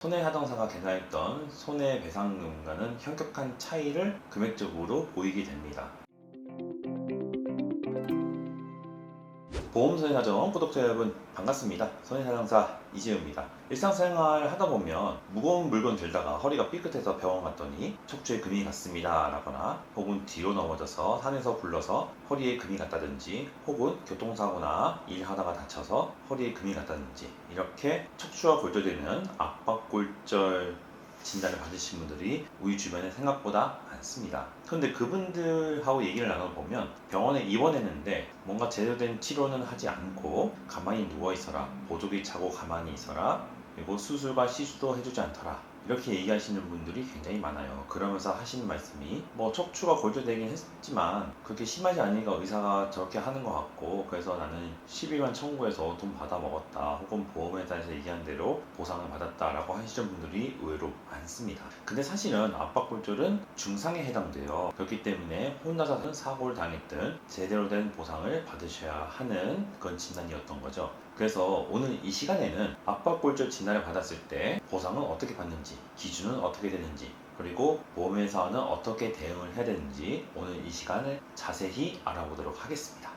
손해하정사가 계산했던 손해배상금과는 현격한 차이를 금액적으로 보이게 됩니다. 보험손해사정 구독자 여러분 반갑습니다. 손해사정사 이재우입니다. 일상생활 하다보면 무거운 물건 들다가 허리가 삐끗해서 병원 갔더니 척추에 금이 갔습니다 라거나 혹은 뒤로 넘어져서 산에서 굴러서 허리에 금이 갔다든지 혹은 교통사고나 일하다가 다쳐서 허리에 금이 갔다든지 이렇게 척추와 골절되는 압박골절 진단을 받으신 분들이 우리 주변에 생각보다 많습니다. 그런데 그분들하고 얘기를 나눠보면 병원에 입원했는데 뭔가 제대로 된 치료는 하지 않고 가만히 누워있어라, 보조기 차고 가만히 있어라, 그리고 수술과 시술도 해주지 않더라, 이렇게 얘기하시는 분들이 굉장히 많아요. 그러면서 하시는 말씀이 뭐 척추가 골절되긴 했지만 그렇게 심하지 않으니까 의사가 저렇게 하는 것 같고 그래서 나는 12만 청구해서 돈 받아 먹었다 혹은 보험회사에서 얘기한 대로 보상을 받았다 라고 하시는 분들이 의외로 많습니다. 근데 사실은 압박골절은 중상에 해당돼요. 그렇기 때문에 혼자서 사고를 당했든 제대로 된 보상을 받으셔야 하는 그런 진단이었던 거죠. 그래서 오늘 이 시간에는 압박골절 진단을 받았을 때 보상은 어떻게 받는지, 기준은 어떻게 되는지, 그리고 보험회사는 어떻게 대응을 해야 되는지 오늘 이 시간을 자세히 알아보도록 하겠습니다.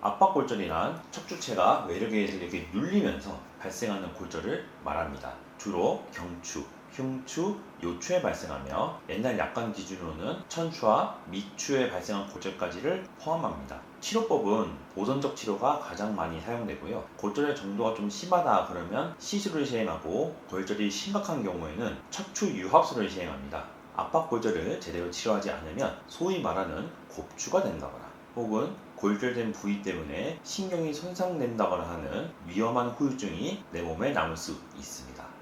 압박골절이란 척추체가 외력에 의해서 이렇게 눌리면서 발생하는 골절을 말합니다. 주로 경추, 흉추, 요추에 발생하며 옛날 약관 기준으로는 천추와 미추에 발생한 골절까지를 포함합니다. 치료법은 보존적 치료가 가장 많이 사용되고요. 골절의 정도가 좀 심하다 그러면 시술을 시행하고 골절이 심각한 경우에는 척추 유합술을 시행합니다. 압박골절을 제대로 치료하지 않으면 소위 말하는 곱추가 된다거나 혹은 골절된 부위 때문에 신경이 손상된다거나 하는 위험한 후유증이 내 몸에 남을 수 있습니다.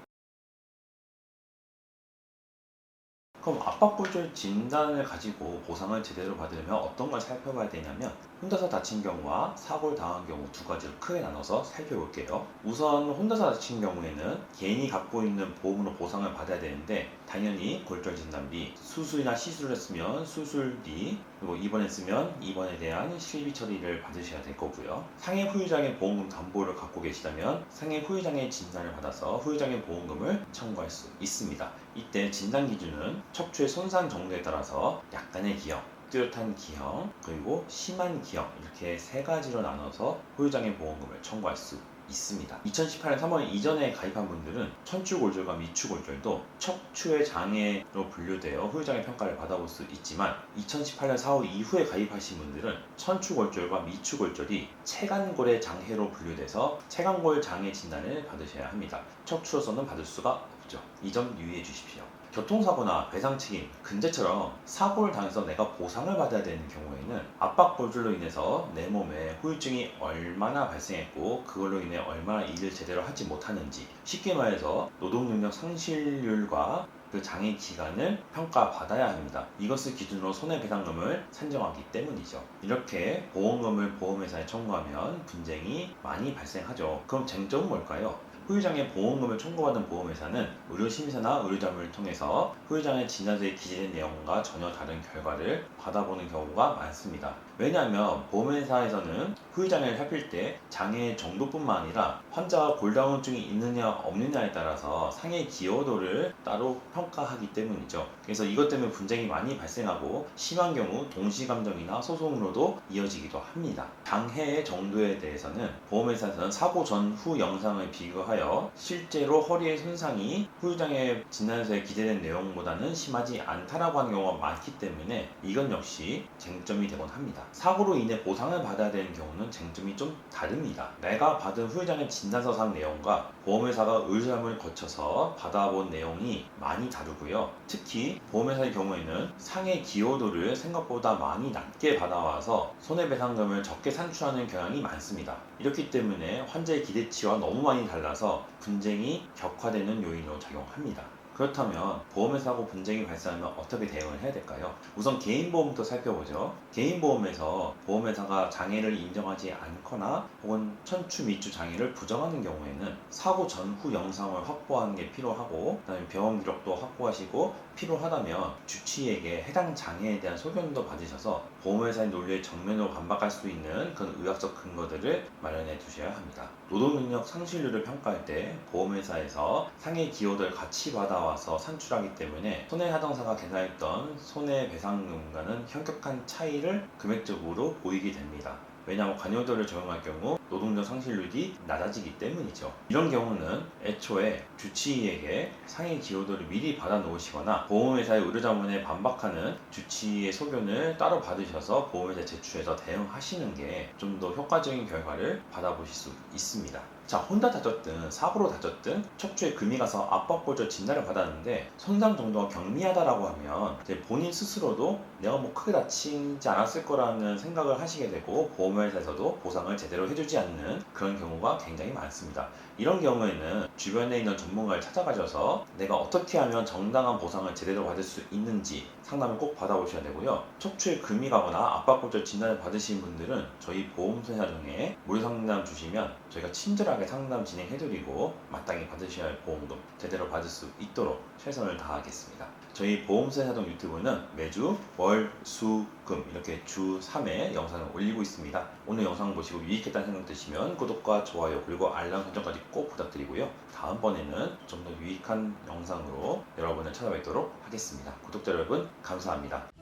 그럼 압박골절 진단을 가지고 보상을 제대로 받으려면 어떤 걸 살펴봐야 되냐면 혼자서 다친 경우와 사고를 당한 경우 두 가지로 크게 나눠서 살펴볼게요. 우선 혼자서 다친 경우에는 개인이 갖고 있는 보험으로 보상을 받아야 되는데 당연히 골절 진단비, 수술이나 시술을 했으면 수술비, 그리고 입원했으면 입원에 대한 실비 처리를 받으셔야 될 거고요. 상해 후유장애 보험금 담보를 갖고 계시다면 상해 후유장애 진단을 받아서 후유장애 보험금을 청구할 수 있습니다. 이때 진단 기준은 척추의 손상 정도에 따라서 약간의 기형, 뚜렷한 기형, 그리고 심한 기형 이렇게 세 가지로 나눠서 후유장애 보험금을 청구할 수 있습니다. 2018년 3월 이전에 가입한 분들은 천추골절과 미추골절도 척추의 장애로 분류되어 후유장애 평가를 받아볼 수 있지만 2018년 4월 이후에 가입하신 분들은 천추골절과 미추골절이 체간골의 장애로 분류돼서 체간골 장애 진단을 받으셔야 합니다. 척추로서는 받을 수가 없죠. 이 점 유의해 주십시오. 교통사고나 배상책임, 근제처럼 사고를 당해서 내가 보상을 받아야 되는 경우에는 압박골절로 인해서 내 몸에 후유증이 얼마나 발생했고 그걸로 인해 얼마나 일을 제대로 하지 못하는지, 쉽게 말해서 노동능력 상실률과 그 장애 기간을 평가받아야 합니다. 이것을 기준으로 손해배상금을 산정하기 때문이죠. 이렇게 보험금을 보험회사에 청구하면 분쟁이 많이 발생하죠. 그럼 쟁점은 뭘까요? 후유장애 보험금을 청구받은 보험회사는 의료심사나 의료자문을 통해서 후유장애 진단서에 기재된 내용과 전혀 다른 결과를 받아보는 경우가 많습니다. 왜냐하면 보험회사에서는 후유장애를 살필 때 장애의 정도뿐만 아니라 환자가 골다공증이 있느냐 없느냐에 따라서 상해 기여도를 따로 평가하기 때문이죠. 그래서 이것 때문에 분쟁이 많이 발생하고 심한 경우 동시감정이나 소송으로도 이어지기도 합니다. 장애의 정도에 대해서는 보험회사에서는 사고 전후 영상을 비교하여 실제로 허리의 손상이 후유장애 진단서에 기재된 내용보다는 심하지 않다라고 하는 경우가 많기 때문에 이건 역시 쟁점이 되곤 합니다. 사고로 인해 보상을 받아야 되는 경우는 쟁점이 좀 다릅니다. 내가 받은 후유장애 진단서상 내용과 보험회사가 의료자문을 거쳐서 받아본 내용이 많이 다르고요. 특히 보험회사의 경우에는 상해 기여도를 생각보다 많이 낮게 받아와서 손해배상금을 적게 산출하는 경향이 많습니다. 이렇기 때문에 환자의 기대치와 너무 많이 달라서 분쟁이 격화되는 요인으로 작용합니다. 그렇다면 보험회사하고 분쟁이 발생하면 어떻게 대응을 해야 될까요? 우선 개인보험부터 살펴보죠. 개인보험에서 보험회사가 장애를 인정하지 않거나 혹은 천추 미추 장애를 부정하는 경우에는 사고 전후 영상을 확보하는 게 필요하고 그다음에 병원 기록도 확보하시고 필요하다면 주치의에게 해당 장애에 대한 소견도 받으셔서 보험회사의 논리에 정면으로 반박할 수 있는 그런 의학적 근거들을 마련해 두셔야 합니다. 노동능력 상실률을 평가할 때 보험회사에서 상해 기여도를 같이 받아와서 산출하기 때문에 손해하정사가 계산했던 손해배상금과는 현격한 차이를 금액적으로 보이게 됩니다. 왜냐하면 관여도를 적용할 경우 노동력 상실률이 낮아지기 때문이죠. 이런 경우는 애초에 주치의에게 상해 기여도를 미리 받아 놓으시거나 보험회사의 의료자문에 반박하는 주치의의 소견을 따로 받으셔서 보험회사에 제출해서 대응하시는 게 좀 더 효과적인 결과를 받아보실 수 있습니다. 자, 혼자 다쳤든 사고로 다쳤든 척추에 금이 가서 압박골절 진단을 받았는데 손상 정도가 경미하다라고 하면 이제 본인 스스로도 내가 뭐 크게 다치지 않았을 거라는 생각을 하시게 되고 보험회사에서도 보상을 제대로 해주지 않는 그런 경우가 굉장히 많습니다. 이런 경우에는 주변에 있는 전문가를 찾아가셔서 내가 어떻게 하면 정당한 보상을 제대로 받을 수 있는지 상담을 꼭 받아보셔야 되고요. 척추에 금이 가거나 압박골절 진단을 받으신 분들은 저희 보험회사 중에 무료 상담 주시면 저희가 친절하게 상담 진행해드리고 마땅히 받으셔야 할 보험금 제대로 받을 수 있도록 최선을 다하겠습니다. 저희 보험사동 유튜브는 매주 월, 수, 금 이렇게 주 3회 영상을 올리고 있습니다. 오늘 영상 보시고 유익했다는 생각 드시면 구독과 좋아요 그리고 알람 설정까지 꼭 부탁드리고요. 다음번에는 좀 더 유익한 영상으로 여러분을 찾아뵙도록 하겠습니다. 구독자 여러분 감사합니다.